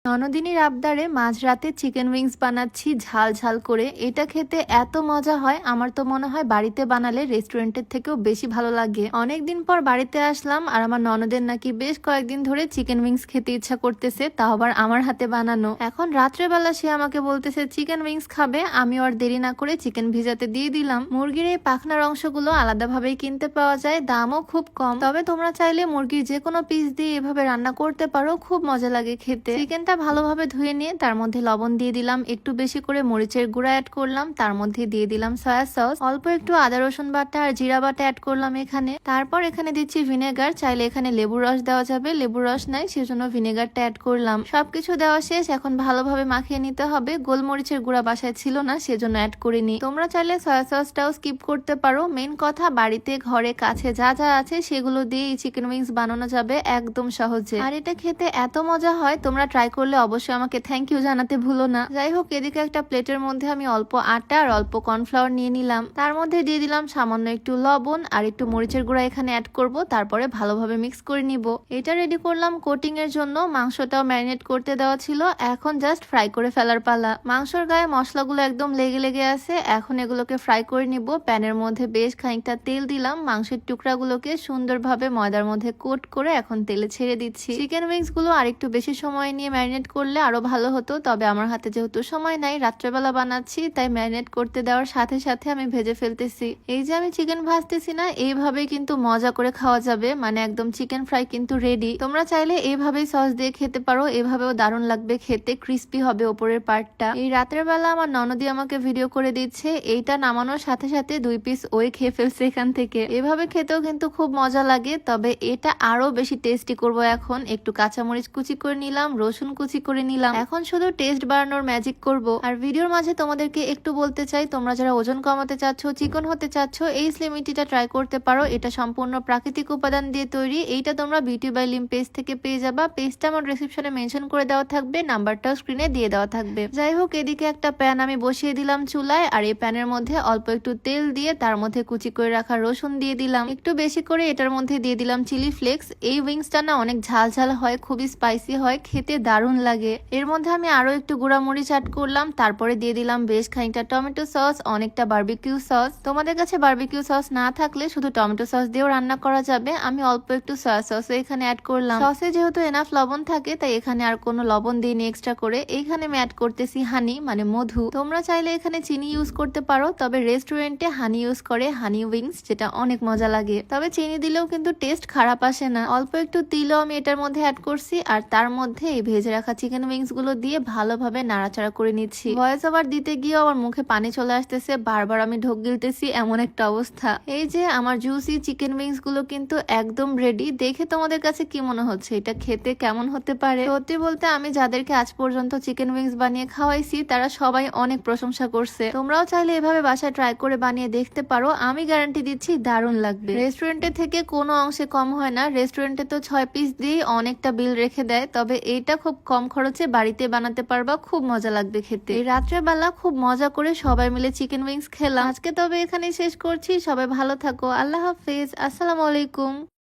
ননদিনীর আবদারে মাঝরাতে chicken wings বানাচ্ছি ঝাল ঝাল করে। এটা খেতে এত মজা হয়, আমার তো মনে হয় বাড়িতে বানালে রেস্টুরেন্টের থেকেও বেশি ভালো লাগে। অনেকদিন পর বাড়িতে আসলাম আর আমার ননদের নাকি বেশ কয়েকদিন ধরে চিকেন উইংস খেতে ইচ্ছা করতেছে, তাও আবার আমার হাতে বানানো। এখন রাত্রেবেলা সে আমাকে বলতেছে চিকেন উইংস খাবে, আমি আর দেরি না করে চিকেন ভিজাতে দিয়ে দিলাম। মুরগির এই পাখনার অংশগুলো আলাদাভাবেই কিনতে পাওয়া যায়, দামও খুব কম। তবে তোমরা চাইলে মুরগির যে কোনো পিস দিয়ে এভাবে রান্না করতে পারো, খুব মজা লাগে খেতে। চিকেনটা ভালোভাবে ধুয়ে নিয়ে তার মধ্যে লবণ দিয়ে দিলাম, একটু বেশি করে মরিচের গুঁড়া অ্যাড করলাম, তার মধ্যে দিয়ে দিলাম সয়া সস, অল্প একটু আদা রসুন বাটা আর জিরা বাটা অ্যাড করলাম এখানে। তারপর এখানে দিচ্ছি ভিনেগার, চাইলে এখানে লেবুর রস দেওয়া যাবে, লেবুর রস নাই সেজন্য ভিনেগারটা অ্যাড করলাম। সবকিছু দেওয়া শেষ, এখন ভালোভাবে মাখিয়ে নিতে হবে। গোলমরিচের গুঁড়া বাসায় ছিল না সেজন্য অ্যাড করিনি, তোমরা চাইলে সয়া সসটাও স্কিপ করতে পারো। মেন কথা, বাড়িতে ঘরে কাছে যা যা আছে সেগুলো দিয়ে এই চিকেন উইংস বানানো যাবে একদম সহজে। আর এটা খেতে এত মজা হয়, তোমরা ট্রাই করলে অবশ্যই আমাকে থ্যাংক ইউ জানাতে ভুলো না। যাই হোক, এদিকে একটা প্লেটের মধ্যে আমি অল্প আটা আর অল্প কর্নফ্লাওয়ার নিয়ে নিলাম, তার মধ্যে দিয়ে দিলাম সামান্য একটু লবণ আর একটু মরিচের গুঁড়া এখানে অ্যাড করব, তারপরে ভালোভাবে মিক্স করে নিব। এটা রেডি করলাম কোটিং এর জন্য। মাংসটাও ম্যারিনেট করতে দেওয়া ছিল, এখন জাস্ট ফ্রাই করে ফেলার পালা। মাংসর গায়ে মশলাগুলো একদম লেগে লেগে আছে, এখন এগুলোকে ফ্রাই করে নিব। প্যানের মধ্যে বেশ খানিকটা তেল দিলাম, মাংসের টুকরাগুলোকে সুন্দরভাবে ময়দার মধ্যে কোট করে এখন তেলে ছেড়ে দিচ্ছি। চিকেন উইংস গুলো আরেকটু বেশি সময় নিয়ে ম্যারিনেট করলে আরো ভালো হতো, তবে আমার হাতে যেহেতু সময় নাই, রাত্রেবেলা বানাচ্ছি, তাই ম্যারিনেট করতে দেওয়ার সাথে সাথে আমি ভেজে ফেলতেছি। এই যে আমি চিকেন ভাজতেছি না, এইভাবে কিন্তু মজা করে খাওয়া যাবে, মানে একদম চিকেন ফ্রাই কিন্তু রেডি। তোমরা চাইলে এইভাবেই সস দিয়ে খেতে পারো, এভাবেও দারুণ লাগবে খেতে, ক্রিস্পি হবে ওপরের পার্টটা। এই রাতের বেলা আমার ননদি আমাকে ভিডিও করে দিচ্ছে, এইটা নামানোর সাথে সাথে 2 পিস ওই খেয়ে ফেলছে এখান থেকে। এভাবে খেতেও কিন্তু খুব মজা লাগে, তবে এটা আরো বেশি টেস্টি করব। এখন একটু কাঁচামরিচ কুচি করে নিলাম, রসুন কুচি করে নিলাম, এখন শুধু টেস্ট বাড়ানোর ম্যাজিক করব। আর ভিডিওর মাঝে তোমাদেরকে একটু বলতে চাই, তোমরা যারা ওজন কমাতে চাচ্ছ, চিকন হতে চাচ্ছ, এই স্লিমিটিটা ট্রাই করতে পারো। এটা সম্পূর্ণ প্রাকৃতিক উপাদান দিয়ে তৈরি। এইটা তোমরা বিউটি বাই লিম পেজ থেকে পেয়ে যাবা, পেজটা আমার ডেসক্রিপশনে মেনশন করে দেওয়া থাকবে, নাম্বারটাও স্ক্রিনে দিয়ে দেওয়া থাকবে। যাই হোক, এদিকে একটা প্যান আমি বসিয়ে দিলাম চুলায়, আর এই প্যানের মধ্যে অল্প একটু তেল দিয়ে তার মধ্যে কুচি করে রাখা রসুন দিয়ে দিলাম, একটু বেশি করে এটার মধ্যে দিয়ে দিলাম চিলি ফ্লেক্স। এই উইংসটা না অনেক ঝাল ঝাল হয়, খুবই স্পাইসি হয়, খেতে দারুণ লাগে। এর মধ্যে আমি আরো একটু গুঁড়া মরিচ অ্যাড করলাম, তারপরে দিয়ে দিলাম বেশ খানিকটা টমেটো সস, অনেকটা বারবিকিউ সস। তোমাদের কাছে বারবিকিউ সস না থাকলে শুধু টমেটো সস দিয়েও রান্না করা যাবে। আমি অল্প একটু সয়া সস এখানে অ্যাড করলাম। সসে যেহেতু এনাফ লবণ থাকে, তাই এখানে আর কোনো লবণ দিইনি এক্সট্রা করে। এইখানে আমি অ্যাড করতেছি হানি, মানে মধু। তোমরা চাইলে এখানে চিনি ইউজ করতে পারো, তবে রেস্টুরেন্টে হানি ইউজ করে, হানি উইংস, যেটা অনেক মজা লাগে। তবে চিনি দিলেও কিন্তু টেস্ট খারাপ আসে না। অল্প একটু তিলও আমি এটার মধ্যে অ্যাড করছি, আর তার মধ্যে এই ভেজে রাখা চিকেন উইংস গুলো দিয়ে ভালোভাবে নাড়াচাড়া করে নিচ্ছি। ভয়েস ওভার দিতে গিয়ে আমার মুখে পানি চলে আসতেছে, বারবার আমি ঢোক গিলতেছি, এমন একটা অবস্থা। এই যে আমার জুসি চিকেন উইংস গুলো কিন্তু একদম রেডি। দেখে তোমাদের কাছে কি মনে হচ্ছে এটা খেতে কেমন হতে পারে? সত্যি বলতে, আমি যাদেরকে আজ পর্যন্ত চিকেন উইংস বানিয়ে খাওয়াইছি তারা সবাই অনেক প্রশংসা করছে। তোমরাও চাইলে এভাবে বাসায় ট্রাই করে বানিয়ে দেখতে পারো, আমি গ্যারান্টি দিচ্ছি দারুণ লাগবে। রেস্টুরেন্টের থেকে কোনো অংশে কম হয় না। রেস্টুরেন্টে তো 6 পিস দিয়ে অনেকটা বিল রেখে দেয়, তবে এইটা খুব কম খরচে বাড়িতে বানাতে পারবা, খুব মজা লাগবে খেতে। এই রাত্রেবেলা খুব মজা করে সবাই মিলে চিকেন উইংস খেলাম আজকে। তবে এখানেই শেষ করছি, সবাই ভালো থাকো, আল্লাহ হাফেজ, আসসালামু আলাইকুম।